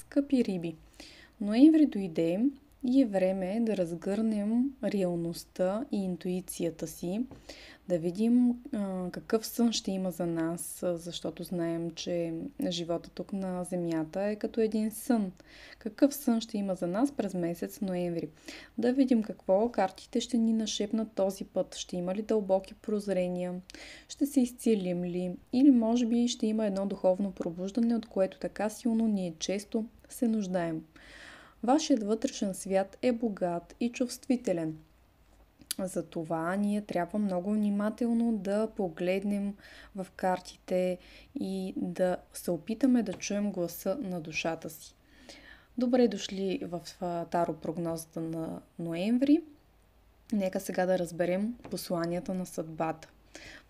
Скъпи риби, ноември дойде и е време да разгърнем реалността и интуицията си, да видим какъв сън ще има за нас, защото знаем, че живота тук на Земята е като един сън. Какъв сън ще има за нас през месец ноември? Да видим какво картите ще ни нашепнат този път. Ще има ли дълбоки прозрения? Ще се изцелим ли? Или може би ще има едно духовно пробуждане, от което така силно ние често се нуждаем. Вашият вътрешен свят е богат и чувствителен. Затова ние трябва много внимателно да погледнем в картите и да се опитаме да чуем гласа на душата си. Добре дошли в Таро прогнозата на ноември. Нека сега да разберем посланията на съдбата.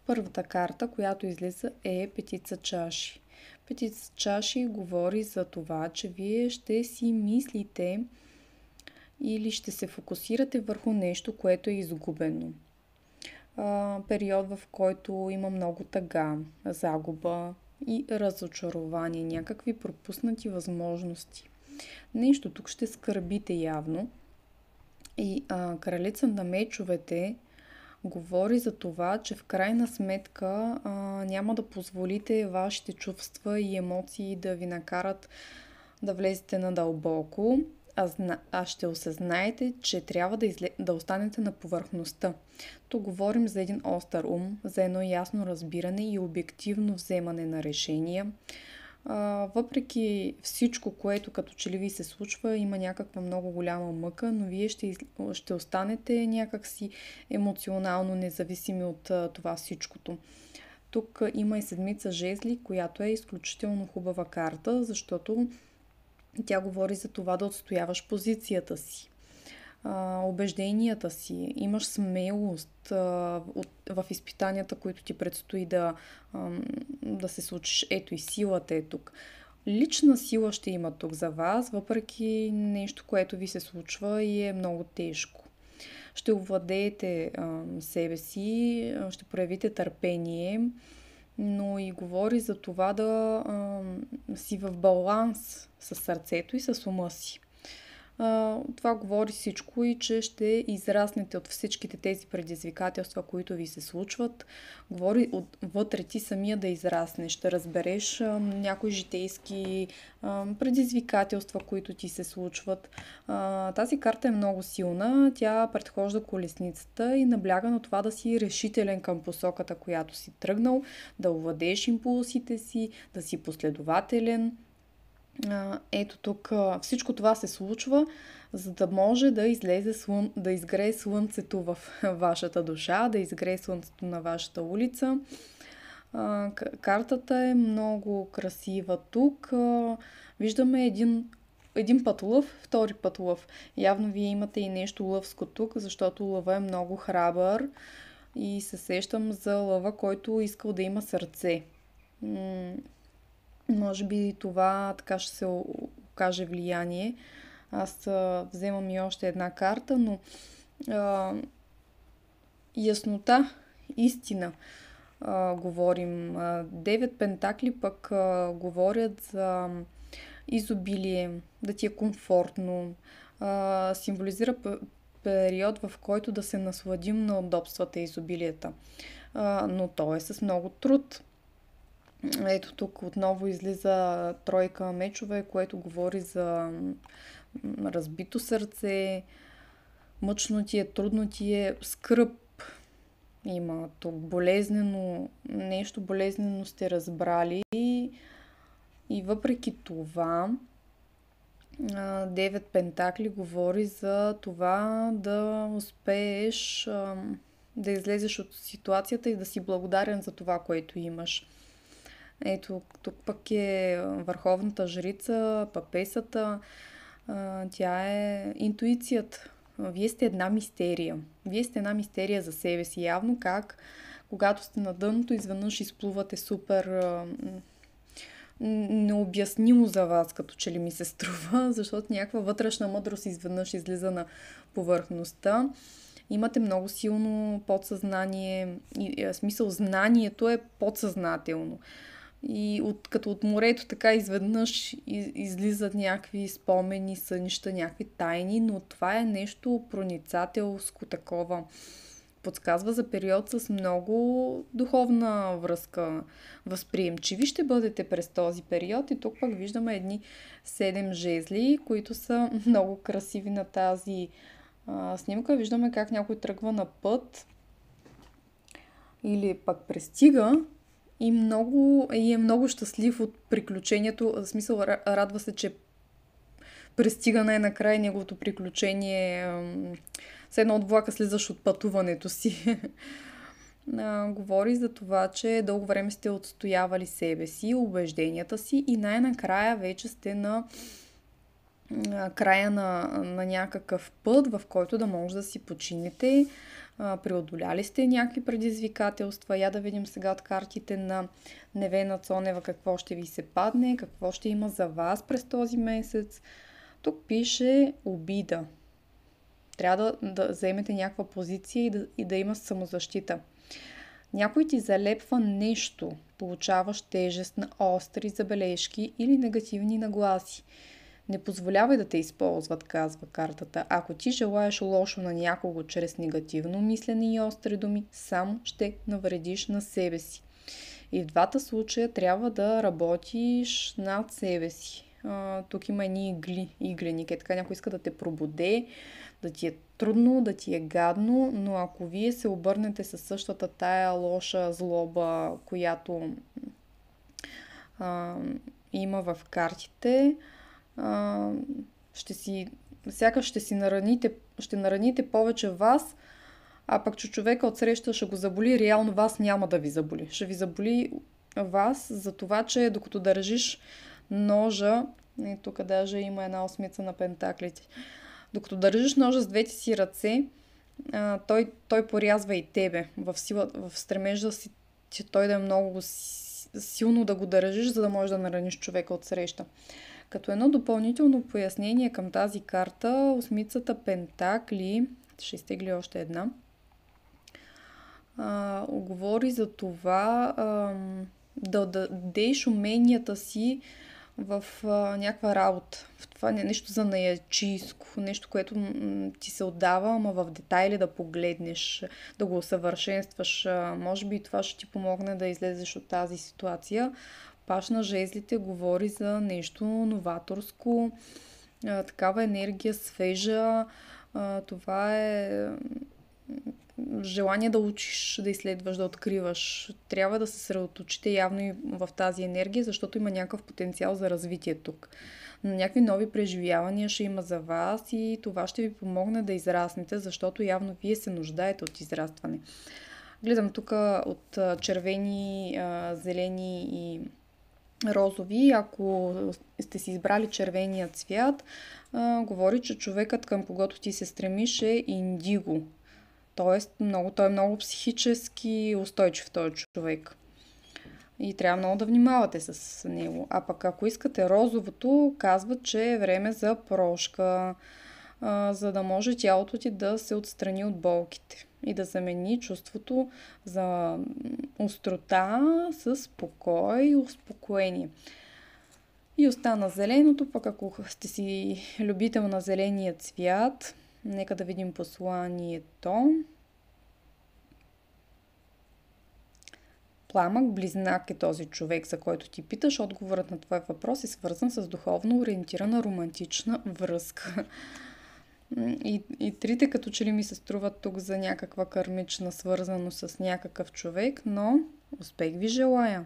Първата карта, която излиза, е петица чаши. Петица чаши говори за това, че вие ще си мислите или ще се фокусирате върху нещо, което е изгубено. Период, в който има много тъга, загуба и разочарование, някакви пропуснати възможности. Нещо тук ще скърбите явно. И кралица на мечовете говори за това, че в крайна сметка няма да позволите вашите чувства и емоции да ви накарат да влезете надълбоко, а ще осъзнаете, че трябва да останете на повърхността. Тук говорим за един остър ум, за едно ясно разбиране и обективно вземане на решения. Въпреки всичко, което като че ли ви се случва, има някаква много голяма мъка, но вие ще останете някакси емоционално независими от това всичкото. Тук има и седмица жезли, която е изключително хубава карта, защото тя говори за това да отстояваш позицията си, убежденията си, имаш смелост в изпитанията, които ти предстои да се случиш. Ето и силата е тук. Лична сила ще има тук за вас, въпреки нещо, което ви се случва и е много тежко. Ще овладеете себе си, ще проявите търпение, но и говори за това да си в баланс с сърцето и с ума си. Това говори всичко и че ще израснете от всичките тези предизвикателства, които ви се случват. Говори отвътре ти самия да израснеш, ще разбереш някои житейски предизвикателства, които ти се случват. Тази карта е много силна, тя предхожда колесницата и набляга на това да си решителен към посоката, която си тръгнал, да овладееш импулсите си, да си последователен. Ето тук всичко това се случва, за да може да изгрее слънцето в вашата душа, да изгрее слънцето на вашата улица. Картата е много красива тук. Виждаме един път лъв, втори път лъв. Явно вие имате и нещо лъвско тук, защото лъва е много храбър и се сещам за лъва, който искал да има сърце. Може би това така ще се окаже влияние. Аз вземам и още една карта, но яснота, истина говорим. 9 пентакли пък говорят за изобилие, да ти е комфортно. Символизира период, в който да се насладим на удобствата и изобилията. Но то е с много труд. Ето тук отново излиза тройка мечове, което говори за разбито сърце, мъчно ти е, трудно ти е, скръб. Има тук нещо болезнено сте разбрали и въпреки това 9 пентакли говори за това да успееш да излезеш от ситуацията и да си благодарен за това, което имаш. Ето, тук пък е върховната жрица, папесата. Тя е интуицията. Вие сте една мистерия. Вие сте една мистерия за себе си. Явно как, когато сте на дъното, изведнъж изплувате супер необяснимо за вас, като че ли ми се струва, защото някаква вътрешна мъдрост изведнъж излиза на повърхността. Имате много силно подсъзнание, смисъл знанието е подсъзнателно. И като от морето така изведнъж излизат някакви спомени, сънища, някакви тайни, но това е нещо проницателско такова. Подсказва за период с много духовна връзка. Възприемчиви ще бъдете през този период и тук пък виждаме едни 7 жезли, които са много красиви на тази снимка. Виждаме как някой тръгва на път или пък пристига и е много щастлив от приключението. В смисъл, радва се, че пристига най-накрая неговото приключение. Все едно от влака слизаш от пътуването си. Говори за това, че дълго време сте отстоявали себе си, убежденията си и най-накрая вече сте на края на някакъв път, в който да може да си починете. Преодоляли сте някакви предизвикателства. Я да видим сега от картите на Невена Цонева какво ще ви се падне, какво ще има за вас през този месец. Тук пише обида. Трябва да вземете някаква позиция и да има самозащита. Някой ти залепва нещо, получаваш тежест на остри забележки или негативни нагласи. Не позволявай да те използват, казва картата. Ако ти желаеш лошо на някого чрез негативно мислене и остри думи, само ще навредиш на себе си. И в двата случая трябва да работиш над себе си. Тук има едни игленики. Така някой иска да те пробуде, да ти е трудно, да ти е гадно, но ако вие се обърнете със същата тая лоша злоба, която има в картите, сякаш ще нараните повече вас, а пък че човека отсреща ще го заболи, реално вас няма да ви заболи. Ще ви заболи вас за това, че докато държиш ножа, и тук даже има една осмица на пентаклите, докато държиш ножа с двете си ръце, той порязва и тебе в стремежа си, че той да е много силно да го държиш, за да можеш да нараниш човека отсреща. Като едно допълнително пояснение към тази карта, осмицата пентакли, ще изтегли още една, говори за това да дадеш уменията си в някаква работа. В това нещо занаятчийско, нещо, което ти се отдава, ама в детайли да погледнеш, да го усъвършенстваш. Може би това ще ти помогне да излезеш от тази ситуация. Паш на жезлите говори за нещо новаторско, такава енергия свежа. Това е желание да учиш, да изследваш, да откриваш. Трябва да се съсредоточите явно и в тази енергия, защото има някакъв потенциал за развитие тук. Но някакви нови преживявания ще има за вас и това ще ви помогне да израснете, защото явно вие се нуждаете от израстване. Гледам тук от червени, зелени и розови. Ако сте си избрали червения цвят, говори, че човекът, към когото ти се стремиш, е индиго. Тоест, той е много психически устойчив този човек. И трябва много да внимавате с него. А пък ако искате розовото, казват, че е време за прошка, за да може тялото ти да се отстрани от болките и да замени чувството за острота с покой и успокоение. И остана зеленото, пък ако сте си любител на зеления цвят, нека да видим посланието. Пламък близнак е този човек, за който ти питаш. Отговорът на твой въпрос е свързан с духовно ориентирана романтична връзка. И трите като че ли ми се струват тук за някаква кармична свързаност с някакъв човек, но успех ви желая!